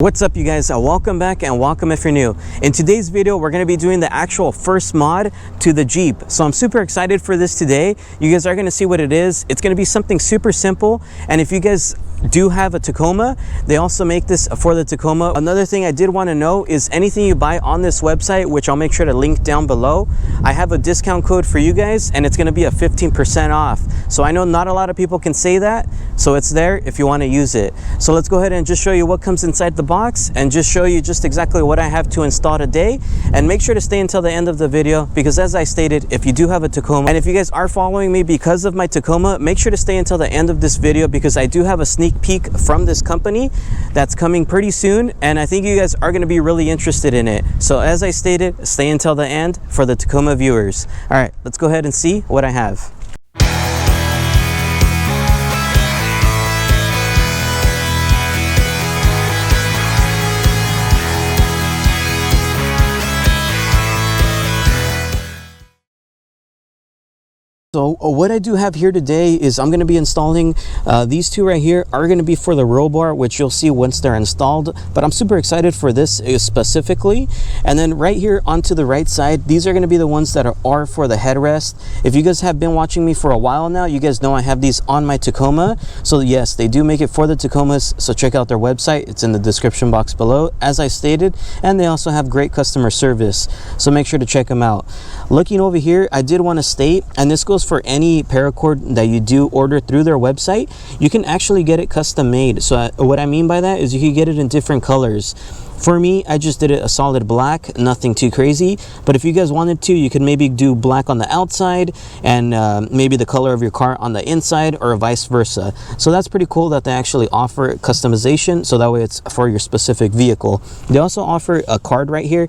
What's up you guys, welcome back and welcome if you're new. In today's video we're going to be doing the actual first mod to the Jeep, so I'm super excited for this today. You guys are going to see what it is. It's going to be something super simple, and if you guys do have a Tacoma, they also make this for the Tacoma. Another thing I did want to know is anything you buy on this website, which I'll make sure to link down below, I have a discount code for you guys and it's going to be a 15% off. So I know not a lot of people can say that, so it's there if you want to use it. So let's go ahead and just show you what comes inside the box and just show you just exactly what I have to install today. And make sure to stay until the end of the video, because as I stated, if you do have a Tacoma, and if you guys are following me because of my Tacoma, make sure to stay until the end of this video, because I do have a sneak peek from this company that's coming pretty soon, and I think you guys are going to be really interested in it. So as I stated, stay until the end for the Tacoma viewers. All right, let's go ahead and see what I have. So what I do have here today is I'm going to be installing these two right here are going to be for the roll bar, which you'll see once they're installed, but I'm super excited for this specifically. And then right here onto the right side, these are going to be the ones that are for the headrest. If you guys have been watching me for a while now, you guys know I have these on my Tacoma. So yes, they do make it for the Tacomas, so check out their website. It's in the description box below, as I stated, and they also have great customer service, so make sure to check them out. Looking over here, I did want to state, and this goes for any paracord that you do order through their website, you can actually get it custom made. So what I mean by that is you can get it in different colors. For me, I just did it a solid black, nothing too crazy. But if you guys wanted to, you could maybe do black on the outside and maybe the color of your car on the inside, or vice versa. So that's pretty cool that they actually offer customization, so that way it's for your specific vehicle. They also offer a card right here,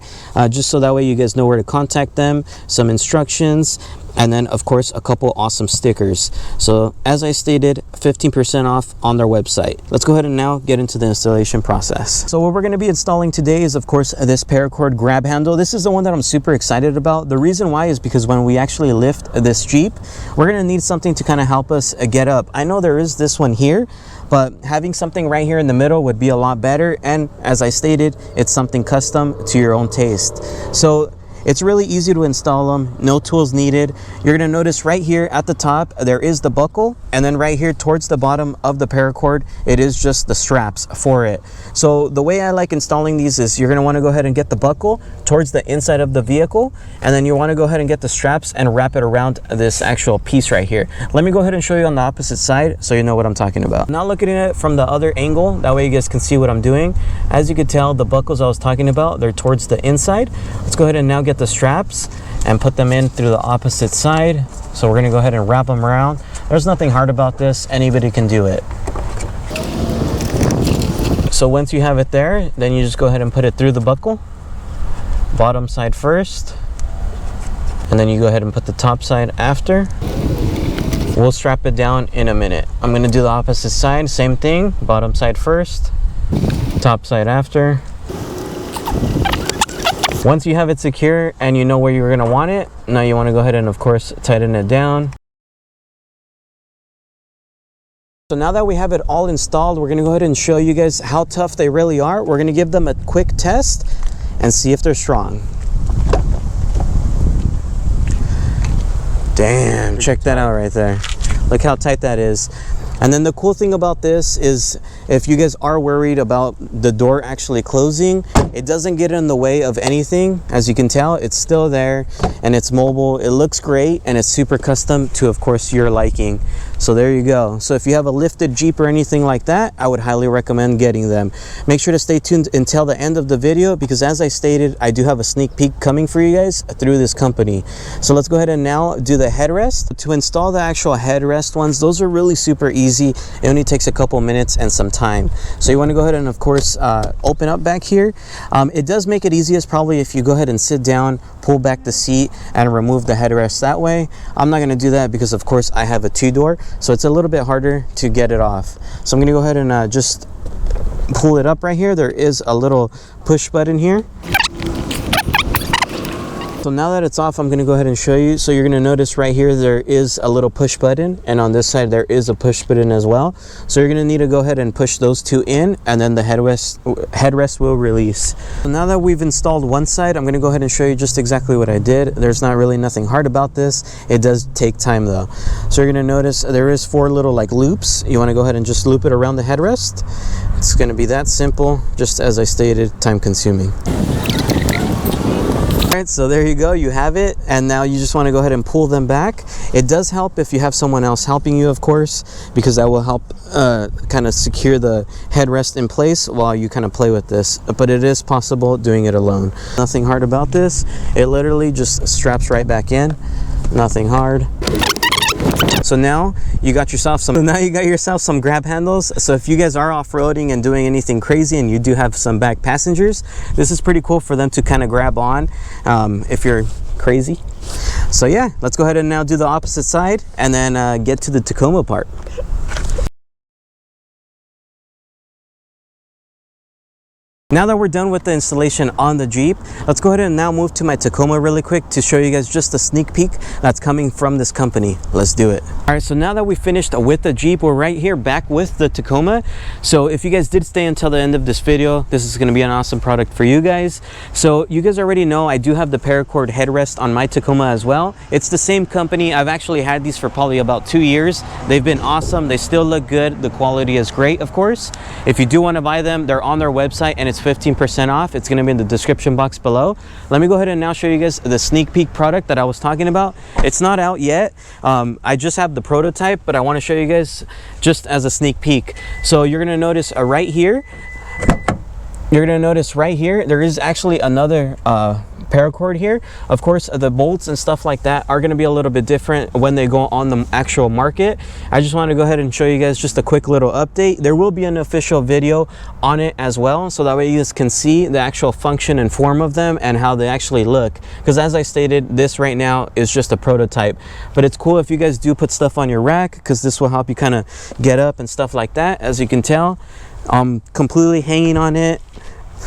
just so that way you guys know where to contact them, some instructions, and then of course a couple awesome stickers. So as I stated, 15% off on their website. Let's go ahead and now get into the installation process. So what we're going to be installing today is of course this paracord grab handle. This is the one that I'm super excited about. The reason why is because when we actually lift this Jeep, we're going to need something to kind of help us get up. I know there is this one here, but having something right here in the middle would be a lot better. And as I stated, it's something custom to your own taste. So it's really easy to install them, no tools needed. You're going to notice right here at the top there is the buckle, and then right here towards the bottom of the paracord it is just the straps for it. So the way I like installing these is you're going to want to go ahead and get the buckle towards the inside of the vehicle, and then you want to go ahead and get the straps and wrap it around this actual piece right here. Let me go ahead and show you on the opposite side so you know what I'm talking about. Now looking at it from the other angle, that way you guys can see what I'm doing. As you can tell, the buckles I was talking about, they're towards the inside. Let's go ahead and now get the straps and put them in through the opposite side. So we're going to go ahead and wrap them around. There's nothing hard about this, anybody can do it. So once you have it there, then you just go ahead and put it through the buckle, bottom side first, and then you go ahead and put the top side after. We'll strap it down in a minute. I'm going to do the opposite side, same thing, bottom side first, top side after. Once you have it secure and you know where you're going to want it, now you want to go ahead and of course tighten it down. So now that we have it all installed, we're going to go ahead and show you guys how tough they really are. We're going to give them a quick test and see if they're strong. Damn, check that out right there. Look how tight that is. And then the cool thing about this is if you guys are worried about the door actually closing, it doesn't get in the way of anything. As you can tell, it's still there and it's mobile. It looks great and it's super custom to, of course, your liking. So there you go. So if you have a lifted Jeep or anything like that, I would highly recommend getting them. Make sure to stay tuned until the end of the video, because as I stated, I do have a sneak peek coming for you guys through this company. So let's go ahead and now do the headrest. To install the actual headrest ones, those are really super easy. It only takes a couple minutes and some time. So you want to go ahead and of course open up back here. It does make it easiest probably if you go ahead and sit down, pull back the seat and remove the headrest that way. I'm not going to do that because of course I have a two-door, so it's a little bit harder to get it off. So I'm going to go ahead and just pull it up right here. There is a little push button here. So So now that it's off, I'm going to go ahead and show you. So you're going to notice right here there is a little push button, and on this side there is a push button as well. So you're going to need to go ahead and push those two in, and then the headrest will release. So now that we've installed one side, I'm going to go ahead and show you just exactly what I did. There's not really nothing hard about this. It does take time though. So you're going to notice there is 4 little like loops. You want to go ahead and just loop it around the headrest. It's going to be that simple, just as I stated, time consuming. Alright, so there you go, you have it, and now you just want to go ahead and pull them back. It does help if you have someone else helping you, of course, because that will help kind of secure the headrest in place while you kind of play with this, but it is possible doing it alone. Nothing hard about this. It literally just straps right back in. Nothing hard. So now you got yourself some grab handles. So if you guys are off-roading and doing anything crazy and you do have some back passengers, this is pretty cool for them to kind of grab on if you're crazy. So yeah, let's go ahead and now do the opposite side and then get to the Tacoma part. Now that we're done with the installation on the Jeep, let's go ahead and now move to my Tacoma really quick to show you guys just a sneak peek that's coming from this company. Let's do it. All right, so now that we finished with the Jeep, we're right here back with the Tacoma. So if you guys did stay until the end of this video, this is going to be an awesome product for you guys. So you guys already know I do have the PARACORD headrest on my Tacoma as well. It's the same company. I've actually had these for probably about 2 years. They've been awesome. They still look good. The quality is great, of course. If you do want to buy them, they're on their website and it's 15% off. It's going to be in the description box below. Let me go ahead and now show you guys the sneak peek product that I was talking about. It's not out yet. I just have the prototype, but I want to show you guys just as a sneak peek. So you're going to notice right here, there is actually another paracord here. Of course, the bolts and stuff like that are going to be a little bit different when they go on the actual market. I just want to go ahead and show you guys just a quick little update. There will be an official video on it as well, so that way you guys can see the actual function and form of them and how they actually look, because as I stated, this right now is just a prototype, but it's cool if you guys do put stuff on your rack, because this will help you kind of get up and stuff like that. As you can tell, I'm completely hanging on it.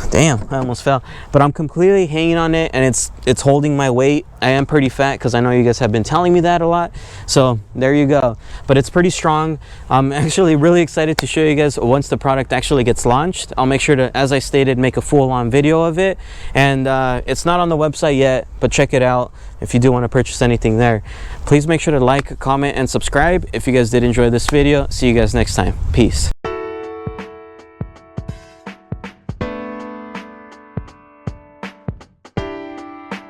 Damn, I almost fell. But I'm completely hanging on it, and it's holding my weight. I am pretty fat, because I know you guys have been telling me that a lot. So there you go. But it's pretty strong. I'm actually really excited to show you guys once the product actually gets launched. I'll make sure to, as I stated, make a full-on video of it. And it's not on the website yet, but check it out if you do want to purchase anything there. Please make sure to like, comment, and subscribe if you guys did enjoy this video. See you guys next time. Peace.